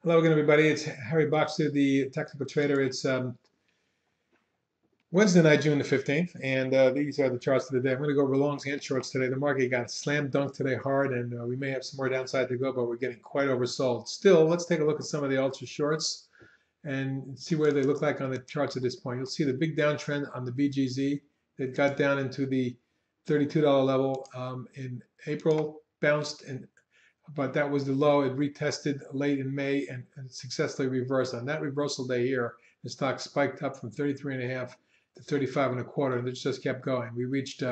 Hello again, everybody. It's Harry Boxer, the technical trader. It's Wednesday night, June the 15th, and these are the charts of the day. I'm going to go over longs and shorts today. The market got slam dunked today hard, and we may have some more downside to go, but we're getting quite oversold. Still, let's take a look at some of the ultra shorts and see where they look like on the charts at this point. You'll see the big downtrend on the BGZ that got down into the $32 level in April, bounced, but that was the low. It retested late in May and successfully reversed. On that reversal day here, the stock spiked up from 33.5 to 35.25, and it just kept going. We reached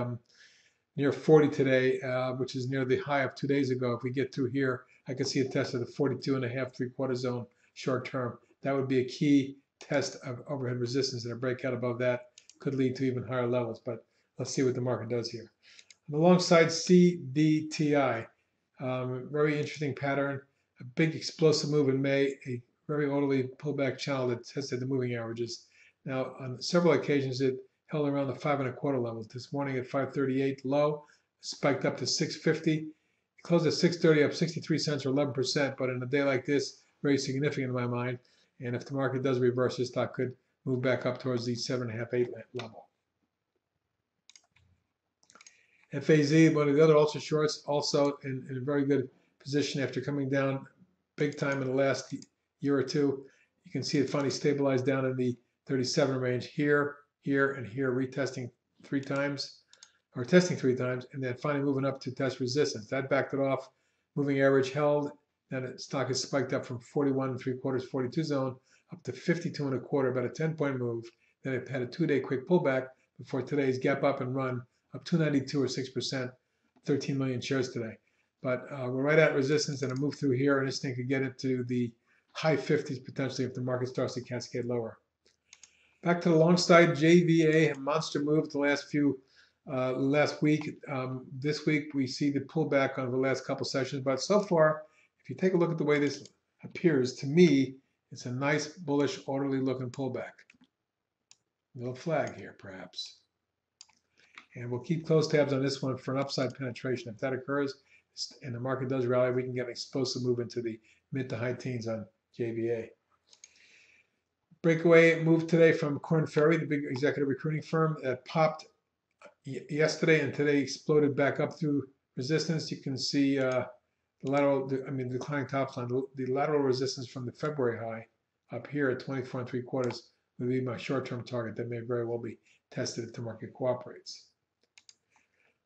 near 40 today, which is near the high of 2 days ago. If we get through here, I can see a test of the 42.5 three-quarter zone short term. That would be a key test of overhead resistance, and a breakout above that could lead to even higher levels. But let's see what the market does here. On the long side, CDTI. Very interesting pattern. A big explosive move in May, a very orderly pullback channel that tested the moving averages. Now, on several occasions, it held around the 5.25 level. This morning at 538 low, spiked up to 650. It closed at 630, up 63 cents or 11%. But in a day like this, very significant in my mind. And if the market does reverse, this stock could move back up towards the 7.5, 8 level. FAZ, one of the other ultra shorts, also in a very good position after coming down big time in the last year or two. You can see it finally stabilized down in the 37 range here, here, and here, retesting 3 times, or testing 3 times, and then finally moving up to test resistance. That backed it off. Moving average held. Then the stock has spiked up from 41.75, 42 zone up to 52.25, about a 10-point move. Then it had a 2-day quick pullback before today's gap up and run up 292 or 6%, 13 million shares today. But we're right at resistance, and a move through here, and this thing could get into the high 50s potentially if the market starts to cascade lower. Back to the long side, JVA, monster move the last week. This week we see the pullback on the last couple sessions, but so far, if you take a look at the way this appears, to me, it's a nice, bullish, orderly looking pullback. Little flag here, perhaps. And we'll keep close tabs on this one for an upside penetration. If that occurs and the market does rally, we can get an explosive move into the mid to high teens on JVA. Breakaway move today from Korn Ferry, the big executive recruiting firm that popped yesterday and today exploded back up through resistance. You can see the declining top line, the lateral resistance from the February high up here at 24.75 would be my short-term target that may very well be tested if the market cooperates.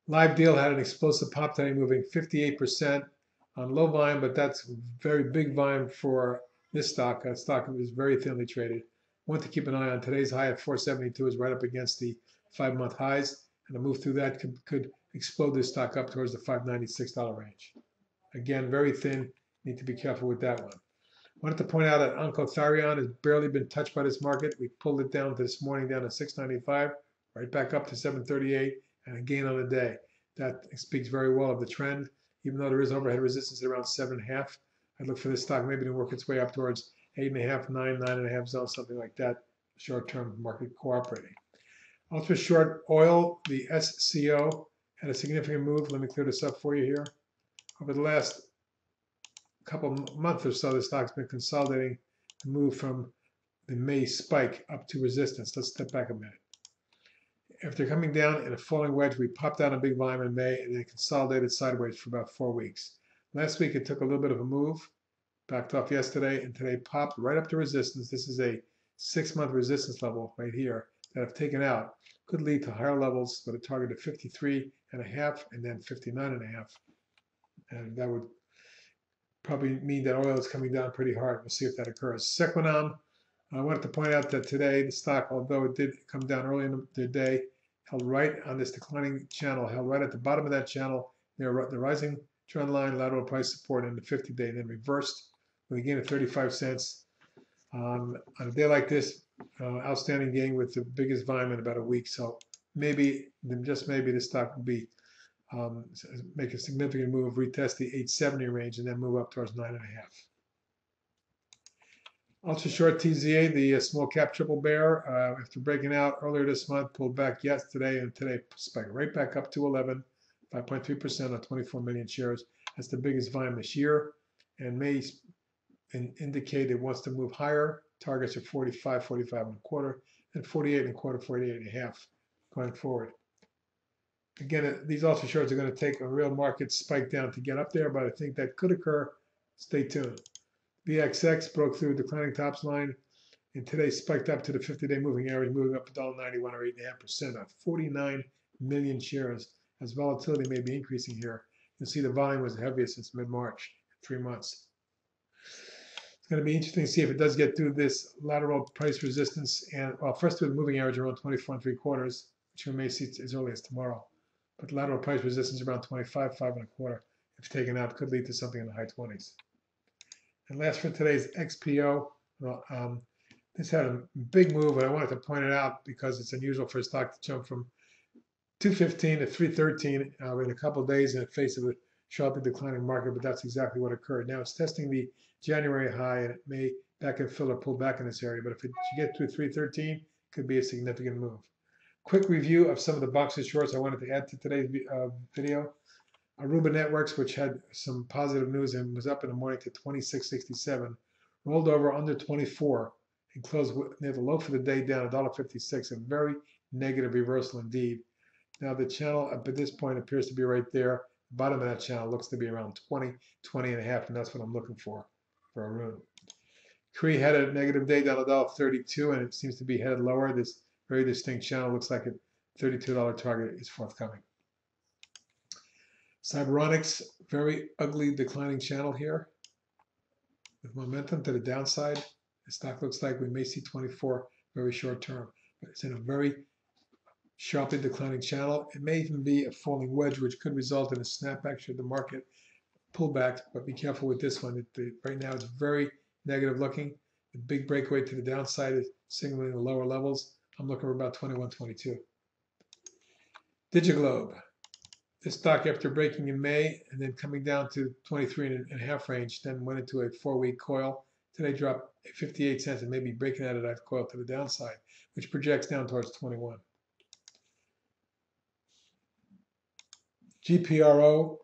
Live deal had an explosive pop today, moving 58% on low volume, but that's very big volume for this stock. That stock is very thinly traded. One to keep an eye on. Today's high at 472 is right up against the 5-month highs, and a move through that could explode this stock up towards the $596 range. Again, very thin. Need to be careful with that one. Wanted to point out that Oncotharion has barely been touched by this market. We pulled it down this morning down to 695, right back up to 738. And a gain on the day. That speaks very well of the trend. Even though there is overhead resistance at around 7.5, I'd look for this stock maybe to work its way up towards 8.5, 9, 9.5 zone, something like that, short-term market cooperating. Ultra short oil, the SCO, had a significant move. Let me clear this up for you here. Over the last couple months or so, the stock's been consolidating the move from the May spike up to resistance. Let's step back a minute. After coming down in a falling wedge, we popped out a big volume in May and then consolidated sideways for about 4 weeks. Last week, it took a little bit of a move, backed off yesterday, and today popped right up to resistance. This is a 6-month resistance level right here that I've taken out. Could lead to higher levels with a target of 53.5 and then 59.5. And that would probably mean that oil is coming down pretty hard. We'll see if that occurs. Sequonom. I wanted to point out that today the stock, although it did come down early in the day, held right on this declining channel, held right at the bottom of that channel near the rising trend line, lateral price support in the 50-day, and then reversed with a gain of 35 cents. On a day like this, outstanding gain with the biggest volume in about a week. So maybe, just maybe, the stock will be make a significant move, retest the 870 range, and then move up towards 9.5. Ultra short TZA, the small cap triple bear, after breaking out earlier this month, pulled back yesterday, and today spiked right back up to 11, 5.3% on 24 million shares. That's the biggest volume this year, and may indicate it wants to move higher. Targets are 45, 45 and a quarter, and 48 and a quarter, 48 and a half going forward. Again, these also shorts are going to take a real market spike down to get up there, but I think that could occur. Stay tuned. VXX broke through declining tops line, and today spiked up to the 50-day moving average, moving up $1.91 or 8.5%, about 49 million shares. As volatility may be increasing here, you'll see the volume was the heaviest since mid-March, 3 months. It's going to be interesting to see if it does get through this lateral price resistance, and well, first through the moving average around 24 3/4, which we may see as early as tomorrow. But lateral price resistance around 25, 5 1/4, if taken out, could lead to something in the high 20s. And last for today's XPO, well, this had a big move, and I wanted to point it out because it's unusual for a stock to jump from 215 to 313 in a couple of days in the face of a sharply declining market, but that's exactly what occurred. Now it's testing the January high, and it may back and fill or pull back in this area, but if it should get through 313, it could be a significant move. Quick review of some of the boxes shorts I wanted to add to today's video. Aruba Networks, which had some positive news and was up in the morning to 26.67, rolled over under 24 and closed near the low for the day down $1.56, a very negative reversal indeed. Now the channel up at this point appears to be right there. The bottom of that channel looks to be around 20, 20 and a half, and that's what I'm looking for Arun. Cree had a negative day down $1.32, and it seems to be headed lower. This very distinct channel looks like a $32 target is forthcoming. Cyberonics, very ugly declining channel here with momentum to the downside. The stock looks like we may see 24 very short term, but it's in a very sharply declining channel. It may even be a falling wedge, which could result in a snapback should the market pull back, but be careful with this one. Right now it's very negative looking. The big breakaway to the downside is signaling the lower levels. I'm looking for about 21, 22. DigiGlobe. This stock, after breaking in May and then coming down to 23 and a half range, then went into a 4-week coil. Today dropped 58 cents and maybe breaking out of that coil to the downside, which projects down towards 21. GPRO,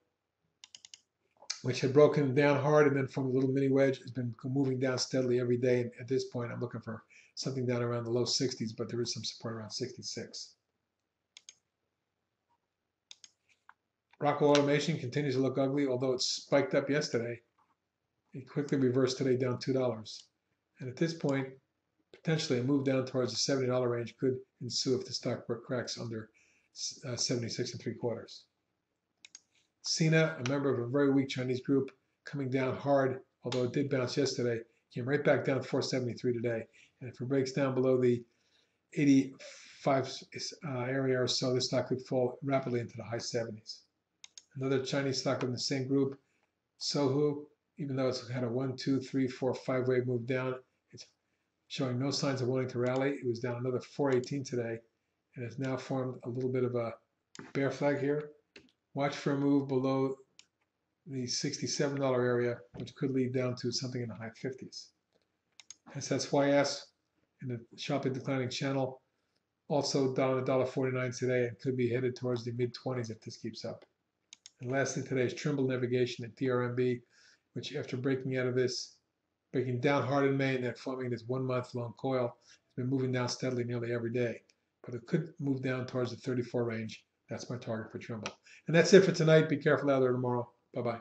which had broken down hard and then from a little mini wedge, has been moving down steadily every day. And at this point, I'm looking for something down around the low 60s, but there is some support around 66. Rockwell Automation continues to look ugly, although it spiked up yesterday. It quickly reversed today down $2. And at this point, potentially a move down towards the $70 range could ensue if the stock cracks under 76 3/4. Sina, a member of a very weak Chinese group, coming down hard, although it did bounce yesterday, came right back down to 473 today. And if it breaks down below the 85 area or so, this stock could fall rapidly into the high 70s. Another Chinese stock in the same group, Sohu, even though it's had a 1, 2, 3, 4, 5-way move down, it's showing no signs of wanting to rally. It was down another 418 today, and has now formed a little bit of a bear flag here. Watch for a move below the $67 area, which could lead down to something in the high 50s. SSYS in the sharply declining channel, also down $1.49 today, and could be headed towards the mid-20s if this keeps up. And lastly, today is Trimble Navigation at DRMB, which after breaking out of this, breaking down hard in May and then forming this 1-month long coil, has been moving down steadily nearly every day. But it could move down towards the 34 range. That's my target for Trimble. And that's it for tonight. Be careful out there tomorrow. Bye-bye.